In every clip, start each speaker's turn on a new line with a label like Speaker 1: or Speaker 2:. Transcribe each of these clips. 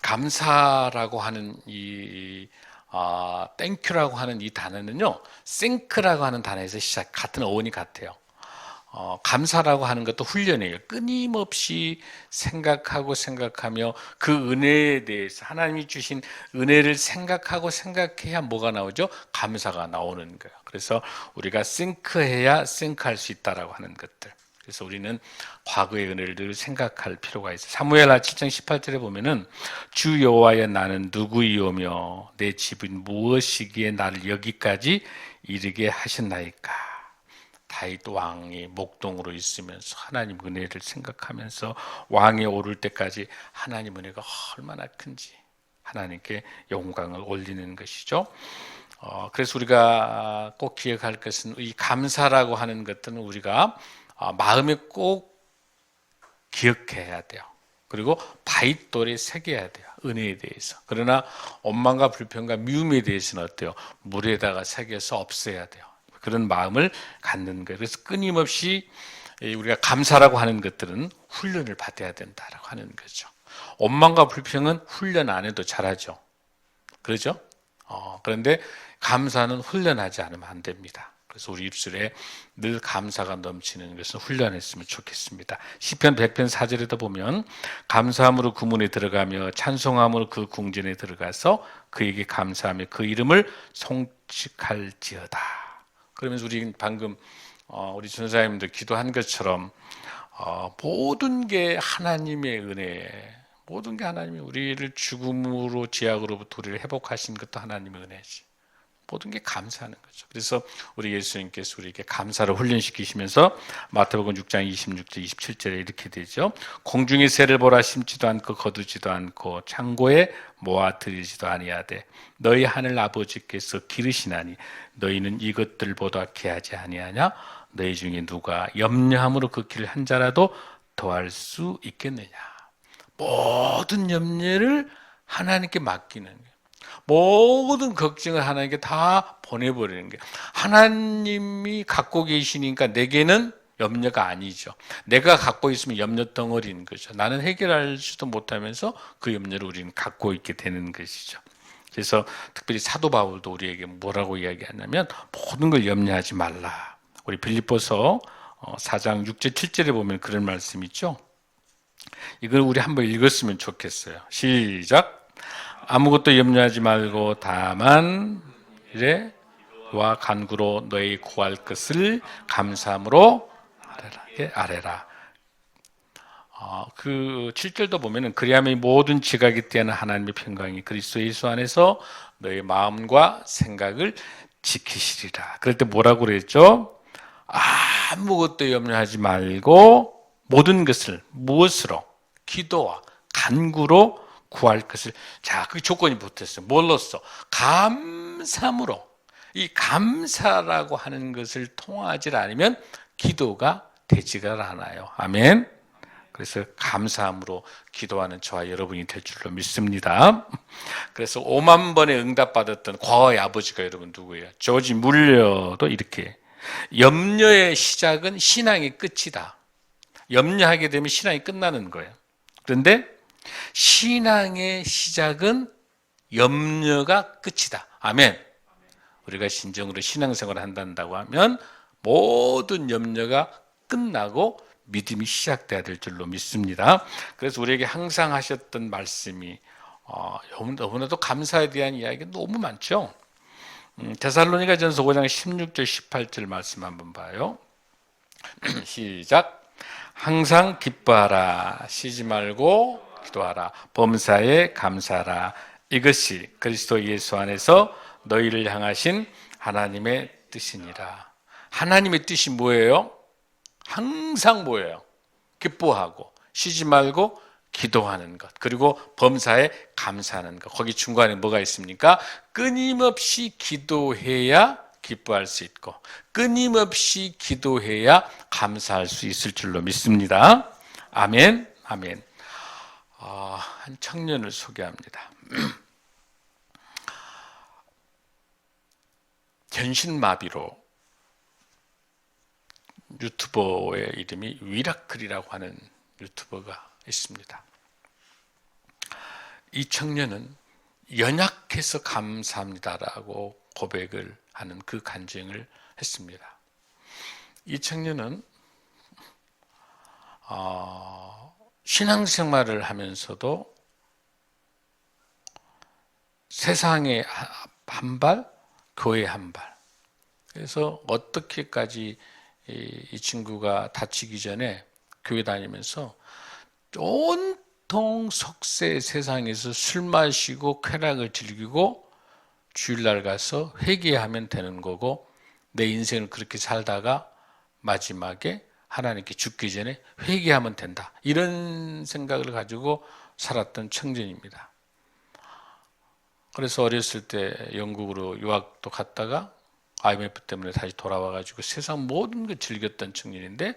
Speaker 1: 감사라고 하는 땡큐라고 하는 이 단어는요, 싱크라고 하는 단어에서 같은 어원이 같아요. 감사라고 하는 것도 훈련이에요. 끊임없이 생각하며 그 은혜에 대해서 하나님이 주신 은혜를 생각하고 생각해야 뭐가 나오죠? 감사가 나오는 거예요. 그래서 우리가 싱크해야 싱크할 수 있다라고 하는 것들. 그래서 우리는 과거의 은혜를 늘 생각할 필요가 있어요. 사무엘하 7장 18절에 보면은 주 여호와여 나는 누구이오며 내 집은 무엇이기에 나를 여기까지 이르게 하셨나이까. 다윗 왕이 목동으로 있으면서 하나님 은혜를 생각하면서 왕에 오를 때까지 하나님 은혜가 얼마나 큰지 하나님께 영광을 올리는 것이죠. 그래서 우리가 꼭 기억할 것은 이 감사라고 하는 것들은 우리가 마음에 꼭 기억해야 돼요. 그리고 바윗돌에 새겨야 돼요. 은혜에 대해서. 그러나 원망과 불평과 미움에 대해서는 어때요? 물에다가 새겨서 없애야 돼요. 그런 마음을 갖는 거예요. 그래서 끊임없이 우리가 감사라고 하는 것들은 훈련을 받아야 된다라고 하는 거죠. 원망과 불평은 훈련 안 해도 잘하죠. 그렇죠? 그런데 감사는 훈련하지 않으면 안 됩니다. 그래서 우리 입술에 늘 감사가 넘치는 것을 훈련했으면 좋겠습니다. 시편 100편 4절에도 보면 감사함으로 그 문에 들어가며 찬송함으로 그 궁전에 들어가서 그에게 감사하며 그 이름을 송축할지어다. 그러면서 우리 방금 우리 전사님들 기도한 것처럼 모든 게 하나님의 은혜, 모든 게 하나님이 우리를 죽음으로 죄악으로부터 우리를 회복하신 것도 하나님의 은혜지. 모든 게 감사하는 거죠. 그래서 우리 예수님께서 우리에게 감사를 훈련시키시면서 마태복음 6장 26절 27절에 이렇게 되죠. 공중의 새를 보라 심지도 않고 거두지도 않고 창고에 모아 들이지도 아니하되 너희 하늘 아버지께서 기르시나니 너희는 이것들보다 귀하지 아니하냐? 너희 중에 누가 염려함으로 그 길을 한 자라도 더할 수 있겠느냐? 모든 염려를 하나님께 맡기는 거예요. 모든 걱정을 하나님께 다 보내버리는 거예요. 하나님이 갖고 계시니까 내게는 염려가 아니죠. 내가 갖고 있으면 염려 덩어리인 거죠. 나는 해결하지도 못하면서 그 염려를 우리는 갖고 있게 되는 것이죠. 그래서 특별히 사도 바울도 우리에게 뭐라고 이야기하냐면 모든 걸 염려하지 말라. 우리 빌립보서 4장 6절 7절에 보면 그런 말씀이 있죠. 이걸 우리 한번 읽었으면 좋겠어요. 시작. 아무것도 염려하지 말고 다만 이래와 간구로 너희 구할 것을 감사함으로 아뢰라. 그 7절도 보면은 그리하면 모든 지각이 뛰어난 하나님의 평강이 그리스도 예수 안에서 너희 마음과 생각을 지키시리라. 그럴 때 뭐라고 그랬죠? 아무것도 염려하지 말고 모든 것을 무엇으로? 기도와 간구로 구할 것을. 자, 그 조건이 붙었어요. 뭘로써? 감사함으로. 이 감사라고 하는 것을 통하지 않으면 기도가 되지가 않아요. 아멘. 그래서 감사함으로 기도하는 저와 여러분이 될 줄로 믿습니다. 그래서 5만 번의 응답받았던 과거의 아버지가 여러분 누구예요? 조지 물러도 이렇게 염려의 시작은 신앙의 끝이다. 염려하게 되면 신앙이 끝나는 거예요. 그런데 신앙의 시작은 염려가 끝이다. 아멘. 우리가 진정으로 신앙생활을 한다고 하면 모든 염려가 끝나고 믿음이 시작돼야 될 줄로 믿습니다. 그래서 우리에게 항상 하셨던 말씀이 너무나도 감사에 대한 이야기가 너무 많죠. 데살로니가전서 5장 16절 18절 말씀 한번 봐요. 시작. 항상 기뻐하라. 쉬지 말고 기도하라. 범사에 감사하라. 이것이 그리스도 예수 안에서 너희를 향하신 하나님의 뜻이니라. 하나님의 뜻이 뭐예요? 항상 뭐예요? 기뻐하고 쉬지 말고 기도하는 것. 그리고 범사에 감사하는 것. 거기 중간에 뭐가 있습니까? 끊임없이 기도해야 기뻐할 수 있고 끊임없이 기도해야 감사할 수 있을 줄로 믿습니다. 아멘. 아멘. 한 청년을 소개합니다. 전신마비로 유튜버의 이름이 위라클이라고 하는 유튜버가 있습니다. 이 청년은 연약해서 감사합니다라고 고백을 하는 그 간증을 했습니다. 이 청년은 신앙생활을 하면서도 세상에 한 발, 교회에 한 발. 그래서 어떻게까지 이 친구가 다치기 전에 교회 다니면서 온통 속세 세상에서 술 마시고 쾌락을 즐기고 주일날 가서 회개하면 되는 거고 내 인생을 그렇게 살다가 마지막에 하나님께 죽기 전에 회개하면 된다. 이런 생각을 가지고 살았던 청년입니다. 그래서 어렸을 때 영국으로 유학도 갔다가 IMF 때문에 다시 돌아와가지고 세상 모든 걸 즐겼던 청년인데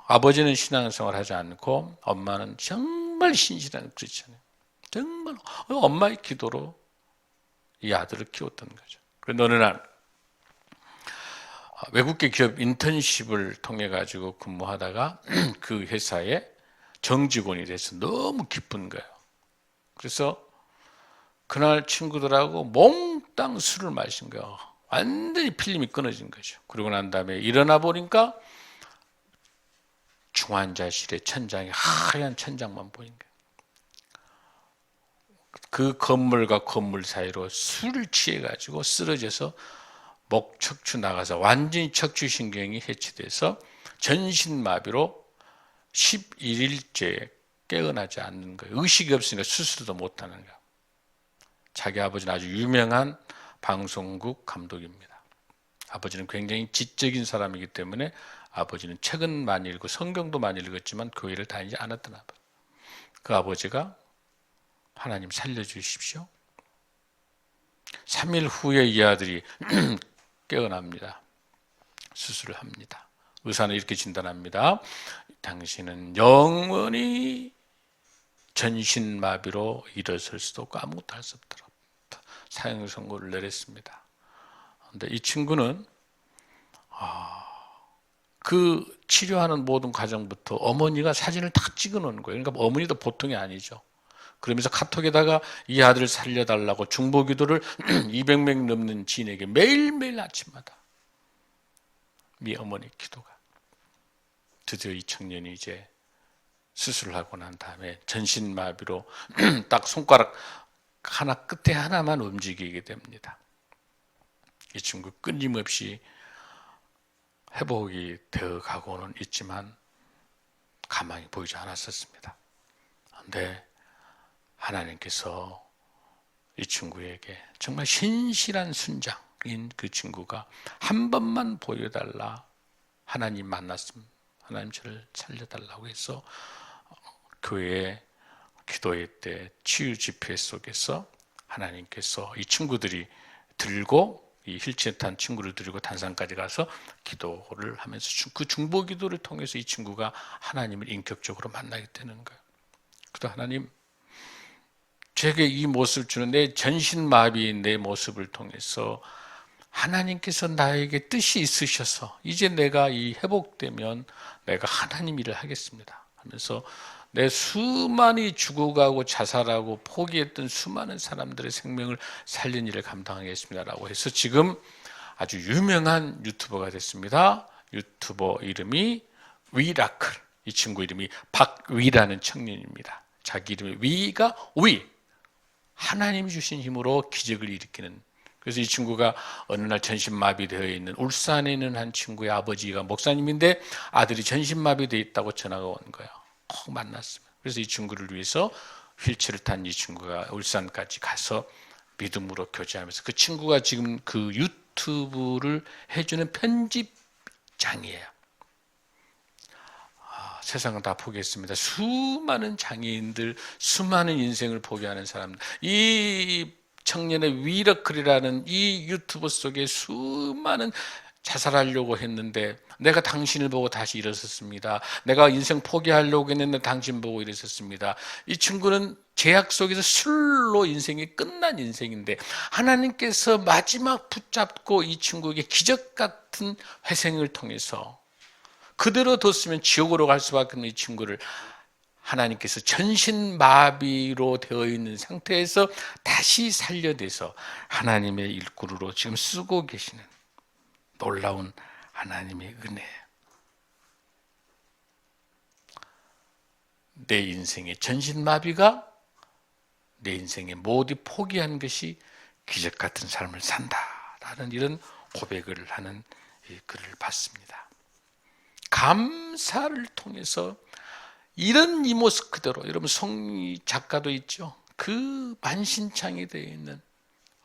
Speaker 1: 아버지는 신앙생활 하지 않고 엄마는 정말 신실한 크리스천이에요. 정말 엄마의 기도로 이 아들을 키웠던 거죠. 그래서 어느 날 외국계 기업 인턴십을 통해 가지고 근무하다가 그 회사에 정직원이 돼서 너무 기쁜 거예요. 그래서 그날 친구들하고 몽땅 술을 마신 거예요. 완전히 필름이 끊어진 거죠. 그러고 난 다음에 일어나 보니까 중환자실의 천장에 하얀 천장만 보인 거예요. 그 건물과 건물 사이로 술을 취해가지고 쓰러져서 목 척추 나가서 완전히 척추신경이 해치돼서 전신마비로 11일째 깨어나지 않는 거예요. 의식이 없으니까 수술도 못하는 거예요. 자기 아버지는 아주 유명한 방송국 감독입니다. 아버지는 굉장히 지적인 사람이기 때문에 아버지는 책은 많이 읽고 성경도 많이 읽었지만 교회를 다니지 않았던 아버지. 그 아버지가 하나님 살려주십시오. 3일 후에 이 아들이 깨어납니다. 수술을 합니다. 의사는 이렇게 진단합니다. 당신은 영원히 전신마비로 일어설 수도 없고 아무것도 할 수 없도록 사형 선고를 내렸습니다. 그런데 이 친구는 그 치료하는 모든 과정부터 어머니가 사진을 다 찍어 놓은 거예요. 그러니까 어머니도 보통이 아니죠. 그러면서 카톡에다가 이 아들을 살려달라고 중보기도를 200명 넘는 지인에게 매일매일 아침마다 이 어머니 기도가. 드디어 이 청년이 이제 수술을 하고 난 다음에 전신마비로 딱 손가락 하나 끝에 하나만 움직이게 됩니다. 이 친구 끊임없이 회복이 되어 가고는 있지만 가만히 보이지 않았었습니다. 그런데 하나님께서 이 친구에게 정말 신실한 순장인 그 친구가 한 번만 보여달라. 하나님 만났으면 하나님 저를 살려달라고 해서 교회에 기도회 때 치유 집회 속에서 하나님께서 이 친구들이 들고 이 휠체어 탄 친구를 들고 단상까지 가서 기도를 하면서 그 중보 기도를 통해서 이 친구가 하나님을 인격적으로 만나게 되는 거예요. 그래서 하나님 제게 이 모습을 주는 내 전신마비인 내 모습을 통해서 하나님께서 나에게 뜻이 있으셔서 이제 내가 이 회복되면 내가 하나님 일을 하겠습니다 하면서 내 수많이 죽어가고 자살하고 포기했던 수많은 사람들의 생명을 살린 일을 감당하겠습니다라고 해서 지금 아주 유명한 유튜버가 됐습니다. 유튜버 이름이 위라클. 이 친구 이름이 박위라는 청년입니다. 자기 이름이 위가 위. 하나님이 주신 힘으로 기적을 일으키는. 그래서 이 친구가 어느 날 전신마비되어 있는 울산에 있는 한 친구의 아버지가 목사님인데 아들이 전신마비되어 있다고 전화가 온 거예요. 꼭 만났습니다. 그래서 이 친구를 위해서 휠체어를 탄 이 친구가 울산까지 가서 믿음으로 교제하면서 그 친구가 지금 그 유튜브를 해주는 편집장이에요. 세상은 다 포기했습니다. 수많은 장애인들, 수많은 인생을 포기하는 사람들. 이 청년의 위러클이라는 이 유튜브 속에 수많은 자살하려고 했는데 내가 당신을 보고 다시 일어섰습니다. 내가 인생 포기하려고 했는데 당신 보고 일어섰습니다. 이 친구는 제약 속에서 술로 인생이 끝난 인생인데 하나님께서 마지막 붙잡고 이 친구에게 기적 같은 회생을 통해서 그대로 뒀으면 지옥으로 갈 수밖에 없는 이 친구를 하나님께서 전신마비로 되어 있는 상태에서 다시 살려내서 하나님의 일꾼으로 지금 쓰고 계시는 놀라운 하나님의 은혜예요. 내 인생의 전신마비가 내 인생의 모두 포기한 것이 기적 같은 삶을 산다라는 이런 고백을 하는 글을 봤습니다. 감사를 통해서 이런 이 모습 그대로, 여러분 성리 작가도 있죠. 그 만신창이 되어 있는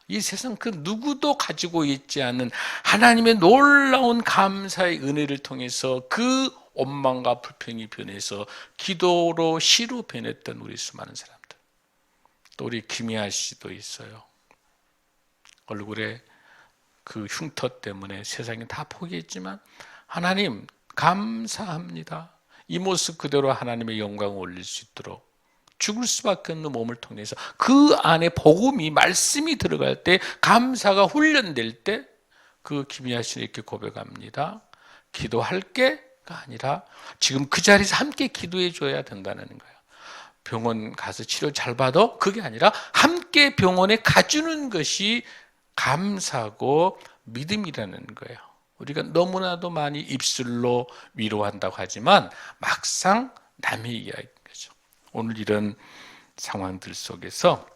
Speaker 1: 이 세상 그 누구도 가지고 있지 않은 하나님의 놀라운 감사의 은혜를 통해서 그 원망과 불평이 변해서 기도로 시로 변했던 우리 수많은 사람들. 또 우리 김희아 씨도 있어요. 얼굴에 그 흉터 때문에 세상이 다 포기했지만 하나님 감사합니다. 이 모습 그대로 하나님의 영광을 올릴 수 있도록 죽을 수밖에 없는 몸을 통해서 그 안에 복음이 말씀이 들어갈 때 감사가 훈련될 때 그 김희아 씨는 이렇게 고백합니다. 기도할게가 아니라 지금 그 자리에서 함께 기도해 줘야 된다는 거예요. 병원 가서 치료 잘 받아? 그게 아니라 함께 병원에 가주는 것이 감사고 믿음이라는 거예요. 우리가 너무나도 많이 입술로 위로한다고 하지만 막상 남의 이야기인 거죠. 오늘 이런 상황들 속에서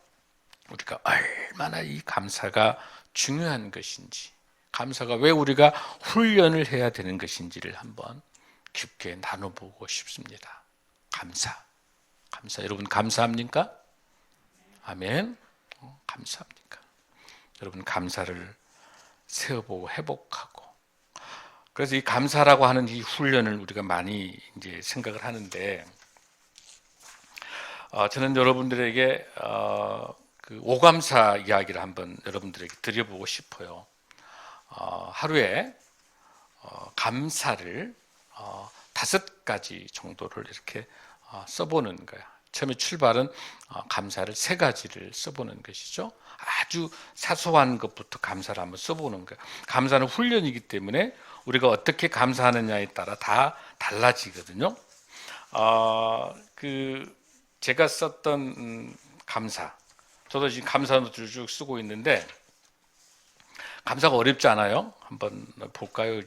Speaker 1: 우리가 얼마나 이 감사가 중요한 것인지, 감사가 왜 우리가 훈련을 해야 되는 것인지를 한번 깊게 나눠보고 싶습니다. 감사. 여러분 감사합니까? 아멘. 감사합니까? 여러분 감사를 세워보고 회복하고, 그래서 이 감사라고 하는 이 훈련을 우리가 많이 이제 생각을 하는데, 저는 여러분들에게 그 오감사 이야기를 한번 여러분들에게 드려보고 싶어요. 하루에 감사를 5가지 정도를 이렇게 써보는 거야. 처음에 출발은 감사를 3가지를 써보는 것이죠. 아주 사소한 것부터 감사를 한번 써보는 거야. 감사는 훈련이기 때문에 우리가 어떻게 감사하느냐에 따라 다 달라지거든요. 제가 썼던 감사, 저도 지금 감사 노트를 쭉 쓰고 있는데 감사가 어렵지 않아요? 한번 볼까요?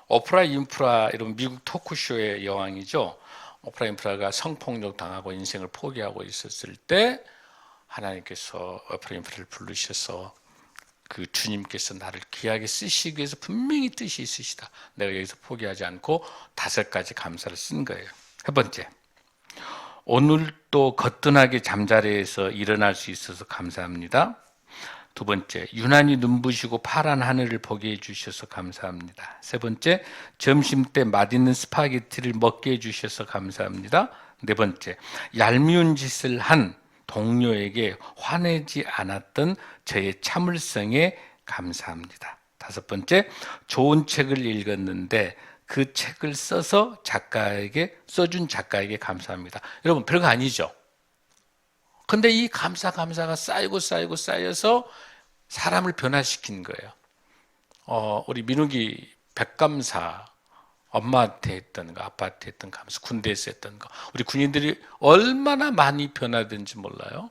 Speaker 1: 오프라 윈프라 이런 미국 토크쇼의 여왕이죠. 오프라 윈프라가 성폭력 당하고 인생을 포기하고 있었을 때 하나님께서 오프라 윈프라를 부르셔서 그 주님께서 나를 귀하게 쓰시기 위해서 분명히 뜻이 있으시다. 내가 여기서 포기하지 않고 5가지 감사를 쓴 거예요. 첫 번째, 오늘도 거뜬하게 잠자리에서 일어날 수 있어서 감사합니다. 두 번째, 유난히 눈부시고 파란 하늘을 보게 해주셔서 감사합니다. 세 번째, 점심때 맛있는 스파게티를 먹게 해주셔서 감사합니다. 네 번째, 얄미운 짓을 한 동료에게 화내지 않았던 저의 참을성에 감사합니다. 다섯 번째, 좋은 책을 읽었는데 그 책을 써준 작가에게 감사합니다. 여러분 별거 아니죠? 근데 이 감사가 쌓여서 사람을 변화시킨 거예요. 우리 민욱이 백감사, 엄마한테 했던 거, 아빠한테 했던 감사, 군대에서 했던 거, 우리 군인들이 얼마나 많이 변화된지 몰라요.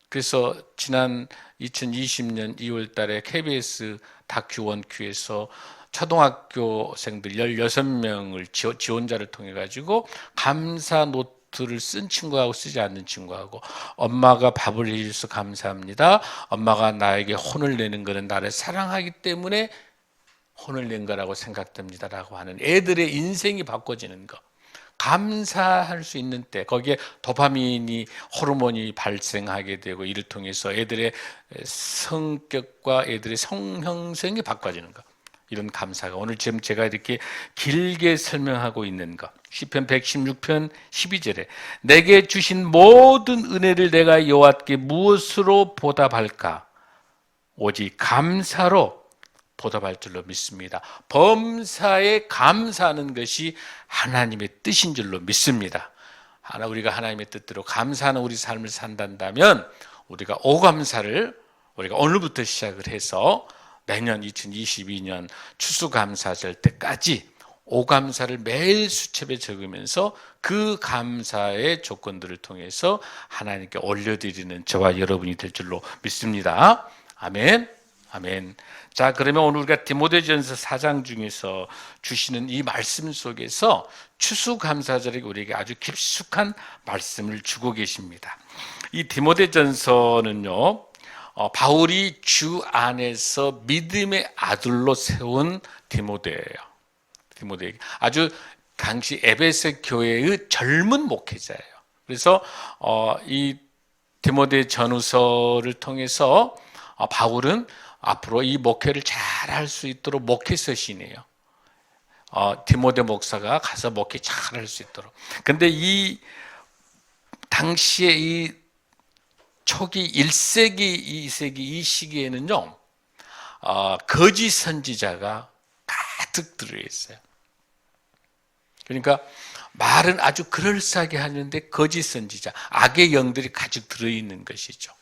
Speaker 1: 그래서 지난 2020년 2월 달에 KBS 다큐 원큐에서 초등학교생들 16명을 지원자를 통해 가지고 감사 노트를 쓴 친구하고 쓰지 않는 친구하고, 엄마가 밥을 해줘서 감사합니다. 엄마가 나에게 혼을 내는 것은 나를 사랑하기 때문에 혼을 낸 거라고 생각됩니다 라고 하는 애들의 인생이 바꿔지는 거, 감사할 수 있는 때 거기에 도파민이 호르몬이 발생하게 되고 이를 통해서 애들의 성격과 애들의 성형성이 바꿔지는 거, 이런 감사가 오늘 지금 제가 이렇게 길게 설명하고 있는 것. 시편 116편 12절에 내게 주신 모든 은혜를 내가 여호와께 무엇으로 보답할까? 오직 감사로 보답할 줄로 믿습니다. 범사에 감사하는 것이 하나님의 뜻인 줄로 믿습니다. 우리가 하나님의 뜻대로 감사하는 우리 삶을 산다면 우리가 오감사를 우리가 오늘부터 시작을 해서 내년 2022년 추수감사절 때까지 오감사를 매일 수첩에 적으면서 그 감사의 조건들을 통해서 하나님께 올려드리는 저와 여러분이 될 줄로 믿습니다. 아멘. 아멘. 자, 그러면 오늘 우리가 디모데전서 4장 중에서 주시는 이 말씀 속에서 추수감사절에게 우리에게 아주 깊숙한 말씀을 주고 계십니다. 이 디모데전서는요, 바울이 주 안에서 믿음의 아들로 세운 디모데예요. 디모데에게 아주 당시 에베소 교회의 젊은 목회자예요. 그래서 이 디모데 전후서를 통해서 바울은 앞으로 이 목회를 잘 할 수 있도록 목회서신이에요. 디모데 목사가 가서 목회 잘 할 수 있도록. 근데 이 당시에 이 초기 1세기, 2세기 이 시기에는요, 거짓 선지자가 가득 들어있어요. 그러니까 말은 아주 그럴싸하게 하는데 거짓 선지자, 악의 영들이 가득 들어있는 것이죠.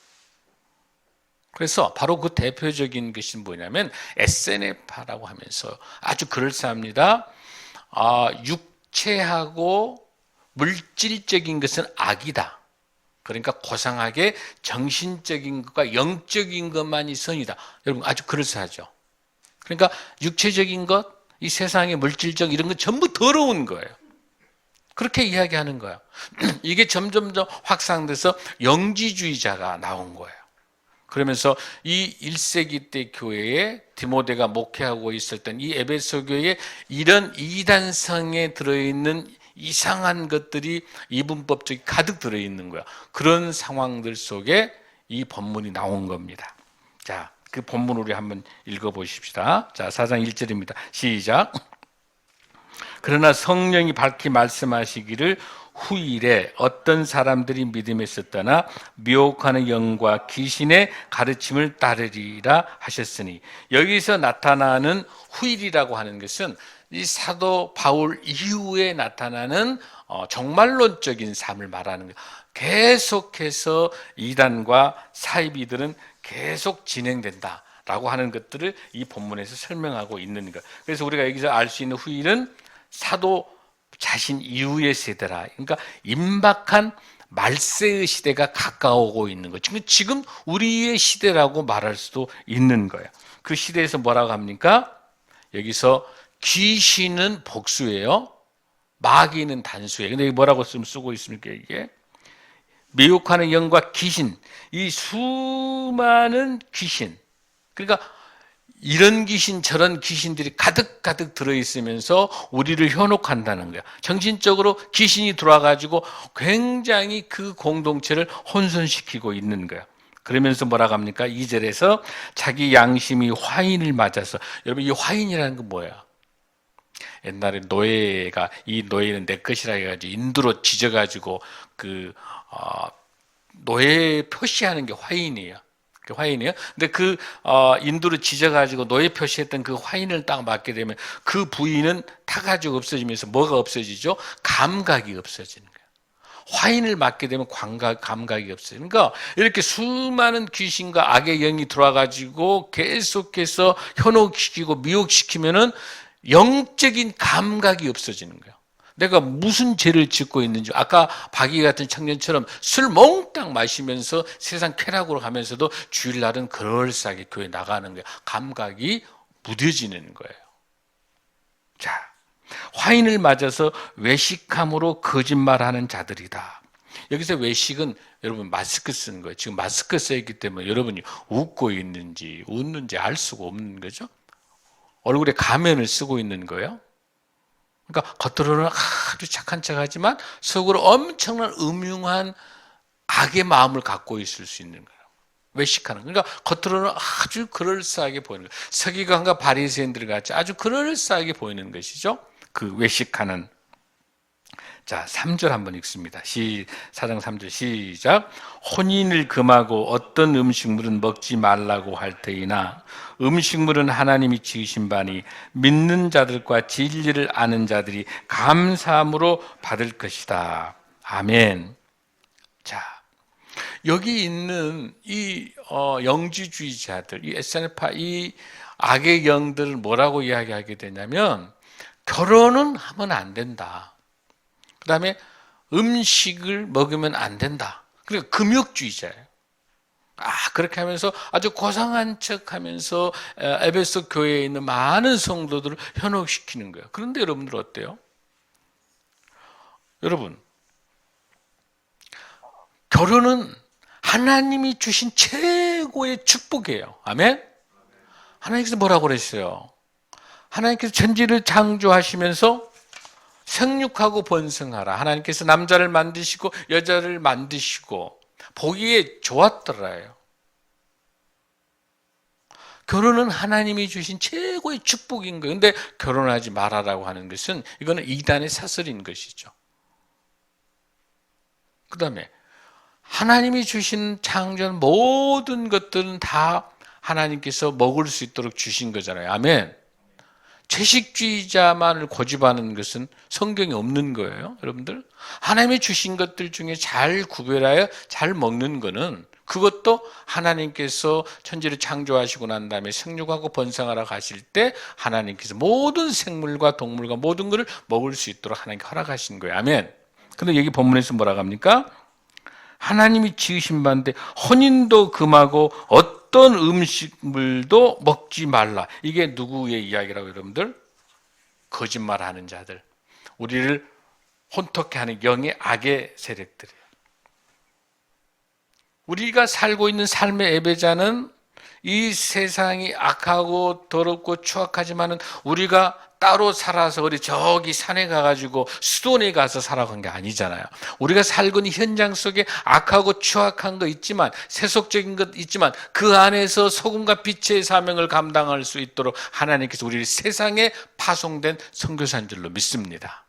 Speaker 1: 그래서 바로 그 대표적인 것이 뭐냐면 에세네파라고 하면서 아주 그럴싸합니다. 육체하고 물질적인 것은 악이다. 그러니까 고상하게 정신적인 것과 영적인 것만이 선이다. 여러분 아주 그럴싸하죠. 그러니까 육체적인 것, 이 세상의 물질적 이런 건 전부 더러운 거예요. 그렇게 이야기하는 거예요. 이게 점점 더 확산돼서 영지주의자가 나온 거예요. 그러면서 이 1세기 때 교회에 디모데가 목회하고 있을 땐 이 에베소 교회에 이런 이단성에 들어있는 이상한 것들이 이분법적이 가득 들어있는 거야. 그런 상황들 속에 이 본문이 나온 겁니다. 자, 그 본문 우리 한번 읽어보십시다. 자, 4장 1절입니다. 시작. 그러나 성령이 밝히 말씀하시기를 후일에 어떤 사람들이 믿음에 있었다나 미혹하는 영과 귀신의 가르침을 따르리라 하셨으니, 여기서 나타나는 후일이라고 하는 것은 이 사도 바울 이후에 나타나는 종말론적인 삶을 말하는 거예요. 계속해서 이단과 사이비들은 계속 진행된다라고 하는 것들을 이 본문에서 설명하고 있는 거예요. 그래서 우리가 여기서 알 수 있는 후일은 사도 자신 이후의 세대라. 그러니까 임박한 말세의 시대가 가까워오고 있는 거예요. 지금 우리의 시대라고 말할 수도 있는 거예요. 그 시대에서 뭐라고 합니까? 여기서 귀신은 복수예요. 마귀는 단수예요. 근데 뭐라고 쓰고 있습니까? 이게 미혹하는 영과 귀신, 이 수많은 귀신, 그러니까 이런 귀신 저런 귀신들이 가득가득 들어있으면서 우리를 현혹한다는 거야. 정신적으로 귀신이 들어와가지고 굉장히 그 공동체를 혼선시키고 있는 거야. 그러면서 뭐라고 합니까? 2절에서 자기 양심이 화인을 맞아서, 여러분 이 화인이라는 건 뭐야? 옛날에 노예가, 이 노예는 내 것이라 해가지고 인두로 지져가지고 노예 표시하는 게 화인이에요. 그 화인이에요. 근데 인두로 지져가지고 노예 표시했던 그 화인을 딱 맞게 되면 그 부위는 타가지고 없어지면서 뭐가 없어지죠? 감각이 없어지는 거예요. 화인을 맞게 되면 감각이 없어요. 그러니까 이렇게 수많은 귀신과 악의 영이 들어와가지고 계속해서 현혹시키고 미혹시키면은 영적인 감각이 없어지는 거예요. 내가 무슨 죄를 짓고 있는지, 아까 박이 같은 청년처럼 술 몽땅 마시면서 세상 쾌락으로 가면서도 주일날은 그럴싸하게 교회 나가는 거예요. 감각이 무뎌지는 거예요. 자, 화인을 맞아서 외식함으로 거짓말하는 자들이다. 여기서 외식은 여러분 마스크 쓰는 거예요. 지금 마스크 써있기 때문에 여러분이 웃고 있는지 웃는지 알 수가 없는 거죠. 얼굴에 가면을 쓰고 있는 거예요. 그러니까 겉으로는 아주 착한 척하지만 속으로 엄청난 음흉한 악의 마음을 갖고 있을 수 있는 거예요. 외식하는. 그러니까 겉으로는 아주 그럴싸하게 보이는 거예요. 서기관과 바리새인들 같이 아주 그럴싸하게 보이는 것이죠. 그 외식하는. 자, 3절 한번 읽습니다. 4장 3절 시작. 혼인을 금하고 어떤 음식물은 먹지 말라고 할 테이나 음식물은 하나님이 지으신 바니 믿는 자들과 진리를 아는 자들이 감사함으로 받을 것이다. 아멘. 자, 여기 있는 이 영지주의자들, 이 에세네파, 이 악의 영들을 뭐라고 이야기하게 되냐면 결혼은 하면 안 된다. 그 다음에 음식을 먹으면 안 된다. 그러니까 금욕주의자예요. 그렇게 하면서 아주 고상한 척 하면서 에베소 교회에 있는 많은 성도들을 현혹시키는 거예요. 그런데 여러분들 어때요? 여러분, 결혼은 하나님이 주신 최고의 축복이에요. 아멘? 하나님께서 뭐라고 그랬어요? 하나님께서 천지를 창조하시면서 생육하고 번성하라. 하나님께서 남자를 만드시고 여자를 만드시고 보기에 좋았더라요. 결혼은 하나님이 주신 최고의 축복인 거예요. 그런데 결혼하지 말아라고 하는 것은 이거는 이단의 사설인 것이죠. 그 다음에 하나님이 주신 창조한 모든 것들은 다 하나님께서 먹을 수 있도록 주신 거잖아요. 아멘. 채식주의자만을 고집하는 것은 성경에 없는 거예요. 여러분들, 하나님이 주신 것들 중에 잘 구별하여 잘 먹는 거는 그것도 하나님께서 천지를 창조하시고 난 다음에 생육하고 번성하라 하실 때 하나님께서 모든 생물과 동물과 모든 것을 먹을 수 있도록 하나님께 허락하신 거예요. 아멘. 근데 여기 본문에서 뭐라고 합니까? 하나님이 지으신 바인데 혼인도 금하고 어떤 음식물도 먹지 말라. 이게 누구의 이야기라고 여러분들? 거짓말하는 자들, 우리를 혼탁해 하는 영의 악의 세력들이에요. 우리가 살고 있는 삶의 예배자는 이 세상이 악하고 더럽고 추악하지만은 우리가 따로 살아서 어디 저기 산에 가가지고 수도원에 가서 살아간 게 아니잖아요. 우리가 살고 있는 현장 속에 악하고 추악한 거 있지만, 세속적인 것 있지만 그 안에서 소금과 빛의 사명을 감당할 수 있도록 하나님께서 우리를 세상에 파송된 선교사인 줄로 믿습니다.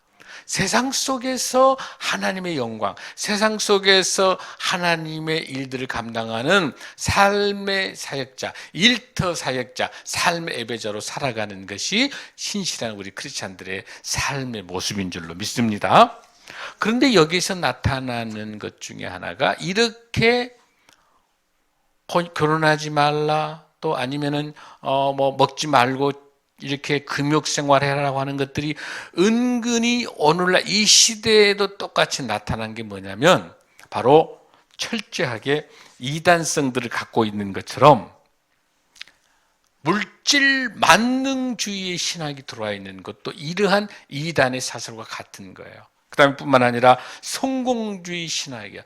Speaker 1: 세상 속에서 하나님의 영광, 세상 속에서 하나님의 일들을 감당하는 삶의 사역자, 일터 사역자, 삶의 예배자로 살아가는 것이 신실한 우리 크리스찬들의 삶의 모습인 줄로 믿습니다. 그런데 여기서 나타나는 것 중에 하나가 이렇게 결혼하지 말라, 또 아니면은 먹지 말고 이렇게 금욕 생활해라라고 하는 것들이 은근히 오늘날 이 시대에도 똑같이 나타난 게 뭐냐면 바로 철저하게 이단성들을 갖고 있는 것처럼 물질 만능주의의 신학이 들어와 있는 것도 이러한 이단의 사설과 같은 거예요. 그 다음에 뿐만 아니라 성공주의 신학이야.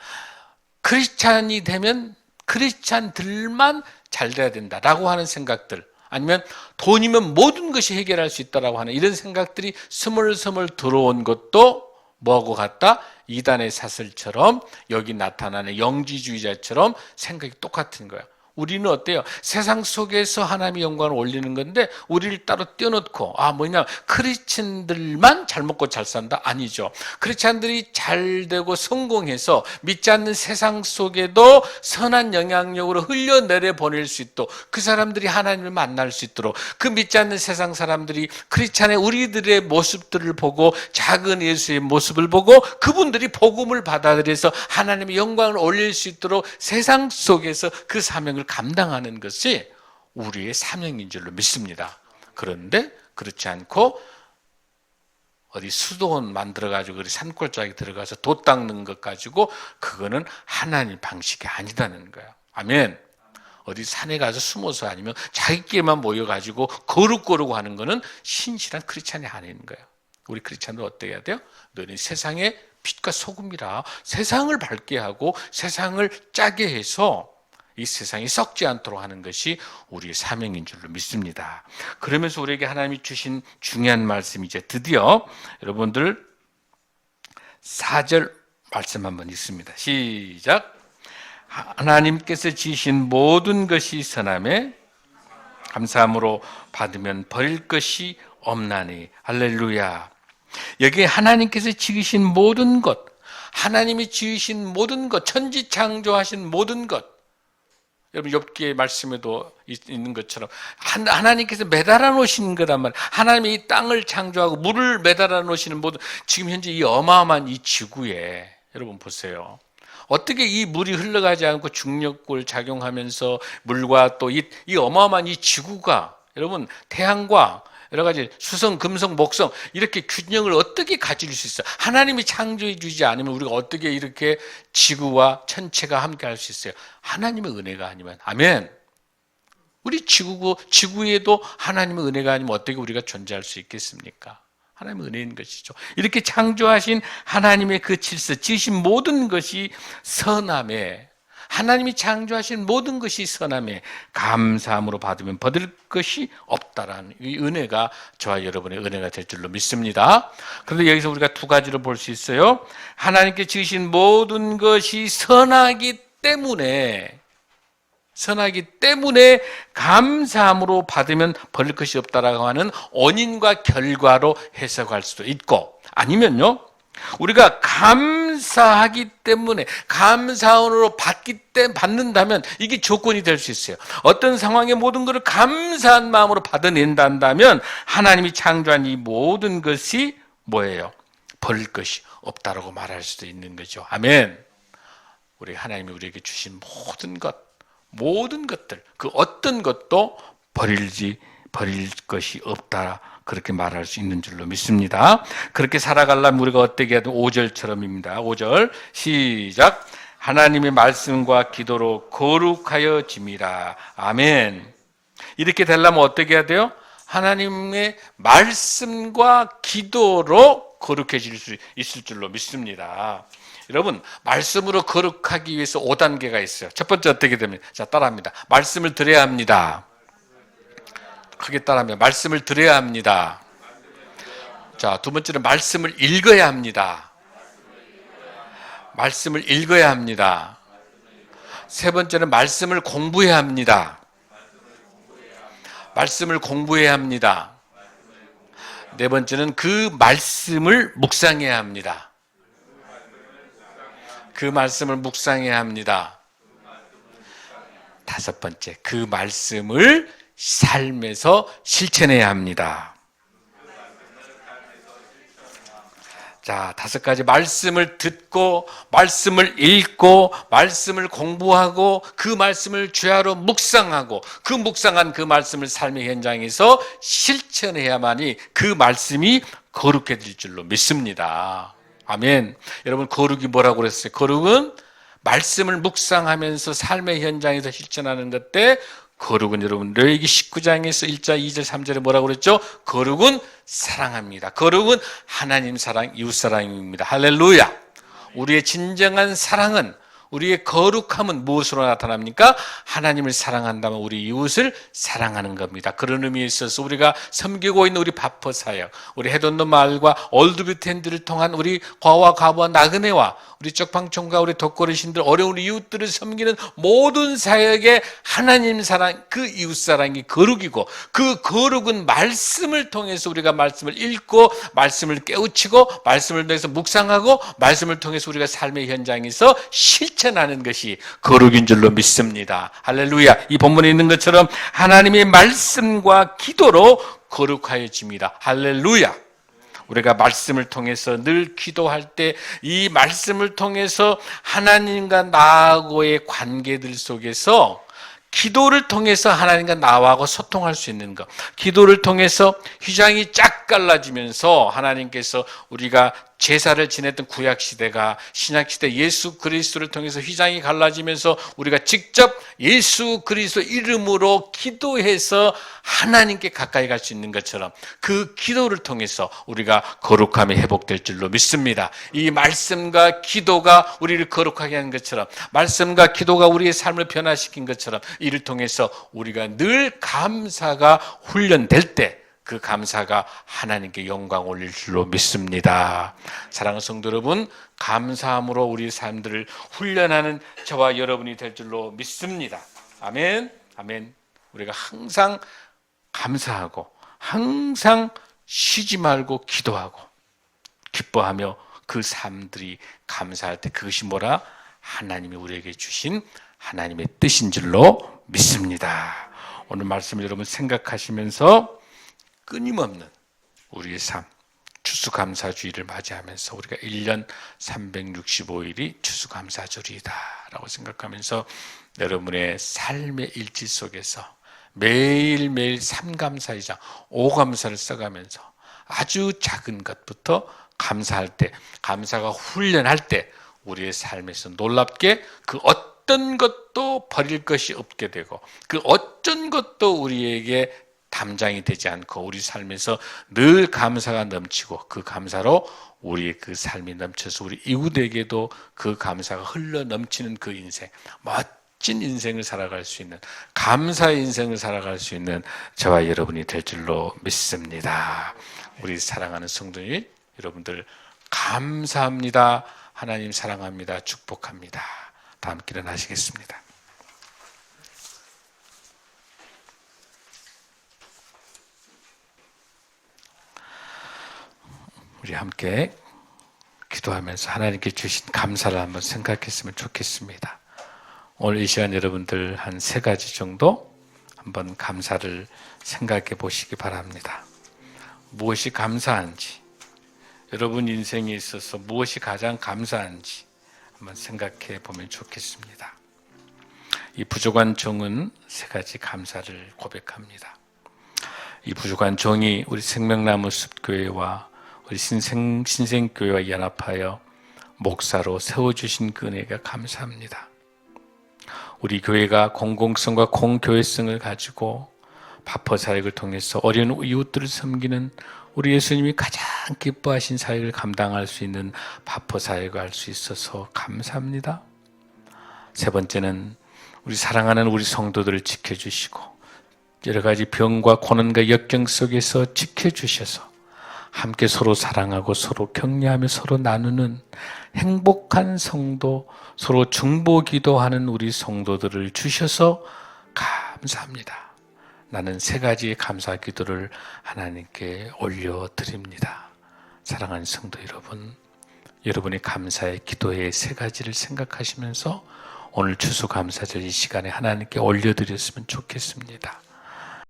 Speaker 1: 크리스찬이 되면 크리스찬들만 잘 돼야 된다라고 하는 생각들, 아니면 돈이면 모든 것이 해결할 수 있다라고 하는 이런 생각들이 스멀스멀 들어온 것도 뭐하고 같다? 이단의 사설처럼, 여기 나타나는 영지주의자처럼 생각이 똑같은 거야. 우리는 어때요? 세상 속에서 하나님의 영광을 올리는 건데 우리를 따로 떼어놓고 크리스찬들만 잘 먹고 잘 산다? 아니죠. 크리스찬들이 잘 되고 성공해서 믿지 않는 세상 속에도 선한 영향력으로 흘려내려 보낼 수 있도록, 그 사람들이 하나님을 만날 수 있도록, 그 믿지 않는 세상 사람들이 크리스찬의 우리들의 모습들을 보고, 작은 예수의 모습을 보고 그분들이 복음을 받아들여서 하나님의 영광을 올릴 수 있도록 세상 속에서 그 사명을 감당하는 것이 우리의 사명인 줄로 믿습니다. 그런데 그렇지 않고 어디 수도원 만들어가지고 산골짜기 들어가서 돛 닦는 것 가지고 그거는 하나님 방식이 아니다는 거예요. 아멘. 어디 산에 가서 숨어서 아니면 자기끼리만 모여가지고 거룩거룩 하는 거는 신실한 크리스찬이 아닌 거예요. 우리 크리스찬도 어떻게 해야 돼요? 너는 세상의 빛과 소금이라 세상을 밝게 하고 세상을 짜게 해서 이 세상이 썩지 않도록 하는 것이 우리의 사명인 줄로 믿습니다. 그러면서 우리에게 하나님이 주신 중요한 말씀이 이제 드디어 여러분들 4절 말씀 한번 읽습니다. 시작. 하나님께서 지으신 모든 것이 선함에 감사함으로 받으면 버릴 것이 없나니. 할렐루야. 여기 하나님께서 지으신 모든 것, 하나님이 지으신 모든 것, 천지 창조하신 모든 것, 여러분 욥기의 말씀에도 있는 것처럼 하나님께서 매달아 놓으신 거란 말이에요. 하나님이 이 땅을 창조하고 물을 매달아 놓으시는 모든, 지금 현재 이 어마어마한 이 지구에 여러분 보세요. 어떻게 이 물이 흘러가지 않고 중력을 작용하면서 물과 또 이 어마어마한 이 지구가, 여러분 태양과 여러 가지 수성, 금성, 목성 이렇게 균형을 어떻게 가질 수 있어요? 하나님이 창조해 주지 않으면 우리가 어떻게 이렇게 지구와 천체가 함께 할 수 있어요? 하나님의 은혜가 아니면. 아멘. 우리 지구에도 하나님의 은혜가 아니면 어떻게 우리가 존재할 수 있겠습니까? 하나님의 은혜인 것이죠. 이렇게 창조하신 하나님의 그 질서, 지으신 모든 것이 선함에, 하나님이 창조하신 모든 것이 선함에 감사함으로 받으면 받을 것이 없다라는 이 은혜가 저와 여러분의 은혜가 될 줄로 믿습니다. 그런데 여기서 우리가 두 가지로 볼 수 있어요. 하나님께 지으신 모든 것이 선하기 때문에 감사함으로 받으면 벌릴 것이 없다라고 하는 원인과 결과로 해석할 수도 있고, 아니면요, 우리가 감사하기 때문에 감사함으로 받는다면 이게 조건이 될 수 있어요. 어떤 상황의 모든 것을 감사한 마음으로 받아낸다면 하나님이 창조한 이 모든 것이 뭐예요? 벌릴 것이 없다라고 말할 수도 있는 거죠. 아멘. 우리 하나님이 우리에게 주신 모든 것들, 그 어떤 것도 버릴 것이 없다, 그렇게 말할 수 있는 줄로 믿습니다. 그렇게 살아가려면 우리가 어떻게 해야 돼? 5절처럼입니다. 5절 시작. 하나님의 말씀과 기도로 거룩하여짐이라. 아멘. 이렇게 되려면 어떻게 해야 돼요? 하나님의 말씀과 기도로 거룩해질 수 있을 줄로 믿습니다. 여러분, 말씀으로 거룩하기 위해서 5단계가 있어요. 첫 번째 어떻게 되면, 자, 따라합니다. 말씀을 들어야 합니다. 크게 따라합니다. 말씀을 들어야 합니다. 자, 두 번째는 말씀을 읽어야 합니다. 말씀을 읽어야 합니다. 세 번째는 말씀을 공부해야 합니다. 말씀을 공부해야 합니다. 네 번째는 그 말씀을 묵상해야 합니다. 그 말씀을 묵상해야 합니다. 다섯 번째, 그 말씀을 삶에서 실천해야 합니다. 자, 다섯 가지. 말씀을 듣고, 말씀을 읽고, 말씀을 공부하고, 그 말씀을 주야로 묵상하고, 그 묵상한 그 말씀을 삶의 현장에서 실천해야만이 그 말씀이 거룩해질 줄로 믿습니다. 아멘. 여러분, 거룩이 뭐라고 그랬어요? 거룩은 말씀을 묵상하면서 삶의 현장에서 실천하는 것 때, 거룩은 여러분 레위기 19장에서 1절, 2절, 3절에 뭐라고 그랬죠? 거룩은 사랑합니다. 거룩은 하나님 사랑, 이웃 사랑입니다. 할렐루야. 우리의 진정한 사랑은, 우리의 거룩함은 무엇으로 나타납니까? 하나님을 사랑한다면 우리 이웃을 사랑하는 겁니다. 그런 의미에 있어서 우리가 섬기고 있는 우리 바퍼 사역, 우리 해돈도 마을과 올드뷰텐들을 통한 우리 과와 가부와 나그네와 우리 쪽방촌과 우리 독거리신들, 어려운 이웃들을 섬기는 모든 사역에 하나님 사랑, 그 이웃 사랑이 거룩이고, 그 거룩은 말씀을 통해서 우리가 말씀을 읽고, 말씀을 깨우치고, 말씀을 통해서 묵상하고, 말씀을 통해서 우리가 삶의 현장에서 실천하는 것이 거룩인 줄로 믿습니다. 할렐루야. 이 본문에 있는 것처럼 하나님의 말씀과 기도로 거룩하여집니다. 할렐루야. 우리가 말씀을 통해서 늘 기도할 때 이 말씀을 통해서 하나님과 나하고의 관계들 속에서, 기도를 통해서 하나님과 나하고 소통할 수 있는 것, 기도를 통해서 휘장이 쫙 갈라지면서 하나님께서 우리가 제사를 지냈던 구약시대가 신약시대 예수 그리스도를 통해서 휘장이 갈라지면서 우리가 직접 예수 그리스도 이름으로 기도해서 하나님께 가까이 갈 수 있는 것처럼, 그 기도를 통해서 우리가 거룩함이 회복될 줄로 믿습니다. 이 말씀과 기도가 우리를 거룩하게 하는 것처럼, 말씀과 기도가 우리의 삶을 변화시킨 것처럼, 이를 통해서 우리가 늘 감사가 훈련될 때 그 감사가 하나님께 영광 올릴 줄로 믿습니다. 사랑하는 성도 여러분, 감사함으로 우리 삶들을 훈련하는 저와 여러분이 될 줄로 믿습니다. 아멘. 아멘. 우리가 항상 감사하고, 항상 쉬지 말고 기도하고 기뻐하며 그 삶들이 감사할 때, 그것이 뭐라? 하나님이 우리에게 주신 하나님의 뜻인 줄로 믿습니다. 오늘 말씀 여러분 생각하시면서 끊임없는 우리의 삶, 추수감사주의를 맞이하면서 우리가 1년 365일이 추수감사절이다 라고 생각하면서 여러분의 삶의 일지 속에서 매일매일 3감사 이상 5감사를 써가면서 아주 작은 것부터 감사할 때, 감사가 훈련할 때 우리의 삶에서 놀랍게 그 어떤 것도 버릴 것이 없게 되고 그 어떤 것도 우리에게 담장이 되지 않고 우리 삶에서 늘 감사가 넘치고 그 감사로 우리의 그 삶이 넘쳐서 우리 이웃에게도 그 감사가 흘러 넘치는 그 인생, 멋진 인생을 살아갈 수 있는, 감사의 인생을 살아갈 수 있는 저와 여러분이 될 줄로 믿습니다. 우리 사랑하는 성도님 여러분들 감사합니다. 하나님 사랑합니다. 축복합니다. 다 함께 일어나시겠습니다. 우리 함께 기도하면서 하나님께 주신 감사를 한번 생각했으면 좋겠습니다. 오늘 이 시간 여러분들 한 3가지 정도 한번 감사를 생각해 보시기 바랍니다. 무엇이 감사한지, 여러분 인생에 있어서 무엇이 가장 감사한지 한번 생각해 보면 좋겠습니다. 이 부족한 종은 3가지 감사를 고백합니다. 이 부족한 종이 우리 생명나무 숲교회와 우리 신생교회와 연합하여 목사로 세워주신 그 은혜가 감사합니다. 우리 교회가 공공성과 공교회성을 가지고 바퍼 사역을 통해서 어려운 이웃들을 섬기는 우리 예수님이 가장 기뻐하신 사역을 감당할 수 있는 바퍼 사역을 할 수 있어서 감사합니다. 3번째는 우리 사랑하는 우리 성도들을 지켜주시고 여러 가지 병과 고난과 역경 속에서 지켜주셔서 함께 서로 사랑하고 서로 격려하며 서로 나누는 행복한 성도, 서로 중보기도하는 우리 성도들을 주셔서 감사합니다. 나는 3가지의 감사 기도를 하나님께 올려드립니다. 사랑하는 성도 여러분, 여러분의 감사의 기도의 3가지를 생각하시면서 오늘 추수감사절 이 시간에 하나님께 올려드렸으면 좋겠습니다.